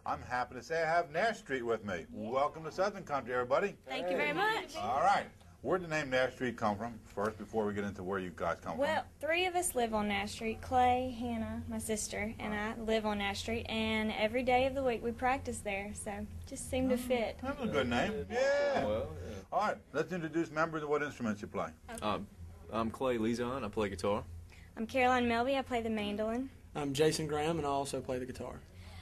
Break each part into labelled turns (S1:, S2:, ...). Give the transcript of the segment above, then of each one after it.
S1: I'm happy to say I have Nash Street with me. Yeah. Welcome to Southern Country, everybody.
S2: Thank you very much.
S1: All right. Where'd the name Nash Street come from first before we get into where you guys come from?
S2: Well, three of us live on Nash Street. Clay, Hannah, my sister, and I live on Nash Street, and every day of the week we practice there, so just seemed to fit.
S1: That's a good name. Yeah. Well, yeah. All right. Let's introduce members and what instruments you play.
S3: Okay. I'm Clay Lezon. I play guitar.
S2: I'm Caroline Melby. I play the mandolin.
S4: I'm Jason Graham, and I also play the guitar.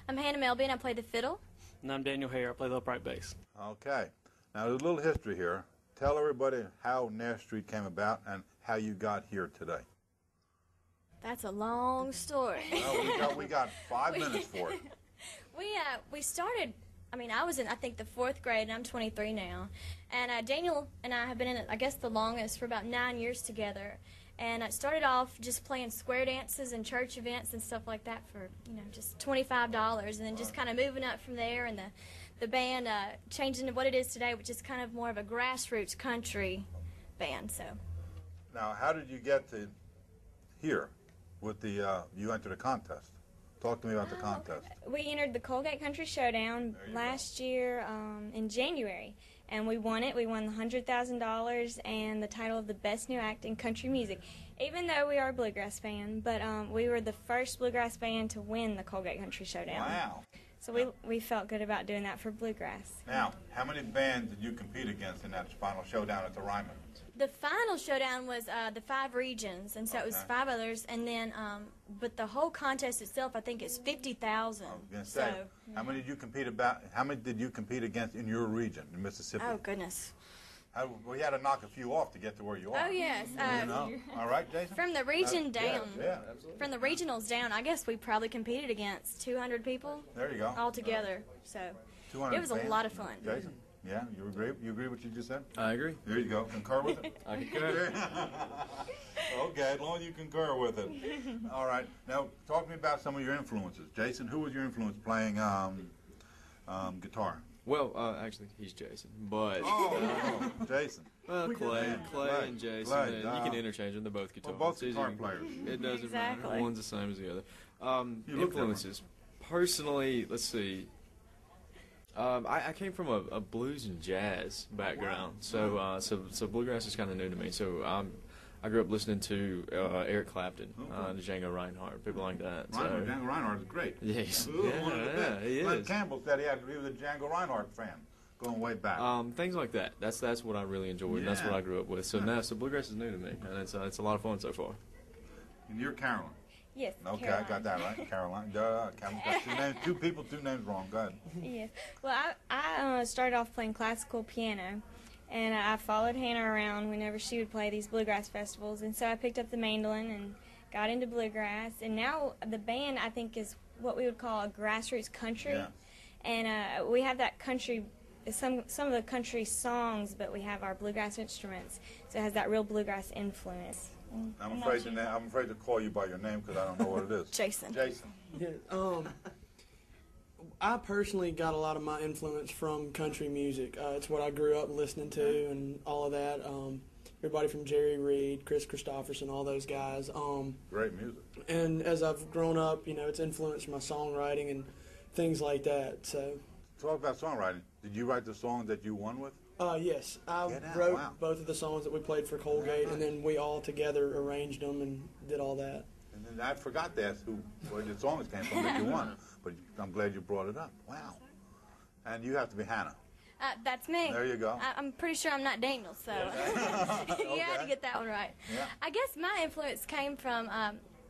S5: I'm Hannah Melby, and I play the fiddle.
S6: And I'm Daniel Hare. I play the upright bass.
S1: Okay. Now, there's a little history here. Tell everybody how Nash Street came about and how you got here today.
S5: That's a long story.
S1: Well, we got 5 minutes for it.
S5: We started, I was in, I think, the 4th grade, and I'm 23 now. And Daniel and I have been in it, I guess, the longest, for about 9 years together. And I started off just playing square dances and church events and stuff like that for, just $25, and then just kind of moving up from there, and the band changed into what it is today, which is kind of more of a grassroots country band. So.
S1: Now, how did you get to here with the, you entered a contest? Talk to me about the contest.
S2: We entered the Colgate Country Showdown last year in January, and we won it. We won the $100,000 and the title of the Best New Act in Country Music, even though we are a Bluegrass band. But we were the first Bluegrass band to win the Colgate Country Showdown.
S1: Wow.
S2: So we felt good about doing that for Bluegrass.
S1: Now, how many bands did you compete against in that final showdown at the Ryman?
S5: The final showdown was the 5 regions, and so it was 5 others, and then, but the whole contest itself, I think, is 50,000.
S1: I was going to say, how many did you compete against in your region, in Mississippi?
S5: Oh, goodness.
S1: Well, you had to knock a few off to get to where you are.
S5: Oh, yes.
S1: All right, Jason?
S5: From the region down,
S1: absolutely.
S5: From the regionals down, I guess we probably competed against 200 people.
S1: There you go.
S5: All together. So
S1: 200
S5: it was a lot of fun.
S1: Jason? Yeah, you agree? You agree with what you just said?
S3: I agree.
S1: There you go. Concur with it?
S3: I concur.
S1: Okay, as long as you concur with it. All right. Now, talk to me about some of your influences. Jason, who was your influence playing guitar?
S3: Well, actually, he's Jason, but...
S1: Jason.
S3: Well, Clay and Jason, and you can interchange them. They're both guitar.
S1: Well, both guitar players.
S3: It doesn't matter. One's the same as the other. Influences. Personally, let's see. I came from a blues and jazz background, so bluegrass is kind of new to me. So I grew up listening to Eric Clapton, Django Reinhardt, people like that.
S1: Django Reinhardt is great.
S3: Yes,
S1: he is. Glenn Campbell said he was a Django Reinhardt fan, going way back.
S3: Things like that. That's what I really enjoyed. And that's what I grew up with. So bluegrass is new to me, and it's a lot of fun so far.
S1: And you're Carolyn.
S2: Yes.
S1: Okay,
S2: Caroline.
S1: I got that right. Caroline. Got two people, 2 names wrong. Go ahead.
S2: Yes. Well, I started off playing classical piano, and I followed Hannah around whenever she would play these bluegrass festivals, and so I picked up the mandolin and got into bluegrass. And now the band, I think, is what we would call a grassroots country, and we have that country. Some of the country songs, but we have our bluegrass instruments, so it has that real bluegrass influence.
S1: I'm afraid to call you by your name because I don't know what it is.
S5: Jason.
S1: Jason.
S4: Yeah, I personally got a lot of my influence from country music. It's what I grew up listening to and all of that. Everybody from Jerry Reed, Chris Christopherson, all those guys.
S1: Great music.
S4: And as I've grown up, it's influenced my songwriting and things like that. So.
S1: Talk about songwriting. Did you write the songs that you won with?
S4: Yes. I wrote both of the songs that we played for Colgate, and then we all together arranged them and did all that.
S1: And then I forgot to ask where the songs came from that you won, but I'm glad you brought it up. Wow. And you have to be Hannah.
S5: That's me.
S1: There you go.
S5: I'm pretty sure I'm not Daniel, so you had to get that one right.
S1: Yeah.
S5: I guess my influence came from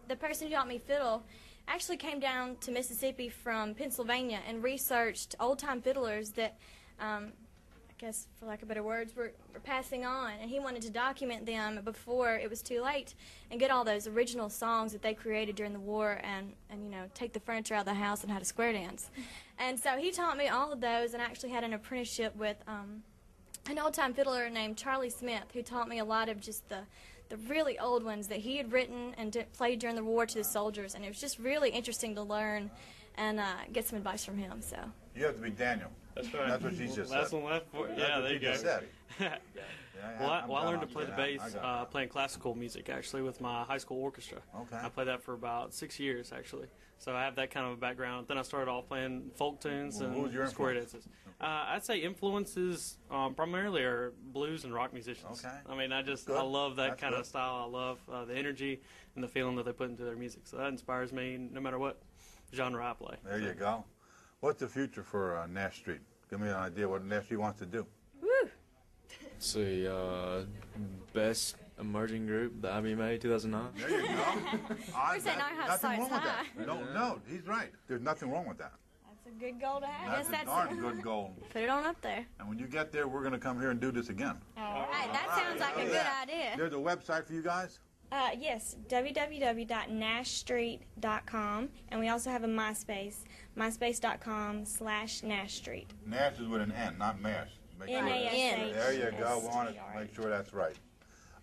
S5: the person who taught me fiddle. Actually came down to Mississippi from Pennsylvania and researched old-time fiddlers that, I guess for lack of better words, were passing on. And he wanted to document them before it was too late and get all those original songs that they created during the war and take the furniture out of the house and how to square dance. And so he taught me all of those, and I actually had an apprenticeship with an old-time fiddler named Charlie Smith, who taught me a lot of just the really old ones that he had written and played during the war to the soldiers, and it was just really interesting to learn and get some advice from him. So
S1: you have to be Daniel.
S6: That's right.
S1: That's what she just
S6: Last
S1: said.
S6: one left for yeah. There you go.
S1: Said. Yeah,
S6: Well,
S1: I'm
S6: I learned to
S1: done.
S6: play the
S1: Yeah,
S6: bass
S1: I got it.
S6: playing classical music, actually, with my high school orchestra.
S1: Okay.
S6: I played that for about 6 years, actually. So I have that kind of a background. Then I started off playing folk tunes
S1: Well, who was your
S6: and square
S1: influence?
S6: dances. I'd say influences primarily are blues and rock musicians.
S1: Okay.
S6: I mean, I
S1: Good.
S6: love that
S1: That's
S6: kind
S1: good.
S6: of style. I love the energy and the feeling that they put into their music. So that inspires me no matter what genre I play.
S1: There you go. What's the future for Nash Street? Give me an idea what Nash Street wants to do.
S5: Woo!
S3: Let's see, best emerging group, the IBMA 2009.
S1: There you go.
S5: We're saying our house
S1: nothing wrong
S5: starts
S1: with
S5: high.
S1: that. No, he's right. There's nothing wrong with that.
S2: That's a good goal to have.
S1: That's a
S5: that's-
S1: darn good goal.
S5: Put it on up there.
S1: And when you get there, we're going to come here and do this again.
S2: All right.
S5: Hey, that sounds like a good idea.
S1: There's a website for you guys?
S2: Yes, www.nashstreet.com, and we also have a MySpace, myspace.com/NashStreet.
S1: Nash is with an N, not Mash. Make sure
S2: N-A-S-H.
S5: N.
S1: There you go. We want to
S2: S-T-R-E.
S1: make sure that's right.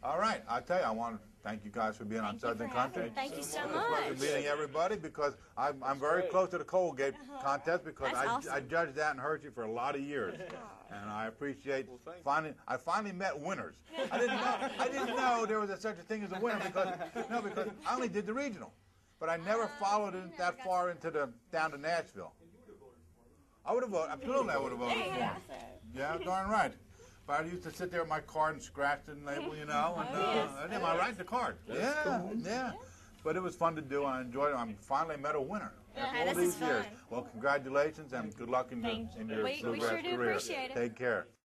S1: All right. I'll tell you, I want to thank you guys for being on
S2: Thank you
S1: Southern
S2: for having
S1: Country.
S2: me.
S5: Thank you so
S1: It's a pleasure
S5: much.
S1: meeting everybody because I'm very close to the Colgate contest because
S5: That's
S1: I
S5: awesome.
S1: judged that in Hershey for a lot of years, and I appreciate I finally met winners. I didn't know there was such a thing as a winner because I only did the regional, but I never followed it that far into down to Nashville. I would have voted. Absolutely, I would have voted for him. Yeah, darn right. But I used to sit there with my card and scratch the label, and I did my right the card. Yeah. But it was fun to do. I enjoyed it. I finally met a winner after all
S5: this
S1: these
S5: is
S1: years.
S5: fun.
S1: Well, congratulations and good luck in your
S2: Thank you.
S1: in your
S5: We
S1: bluegrass
S5: sure do
S1: career.
S5: appreciate it.
S1: Take care.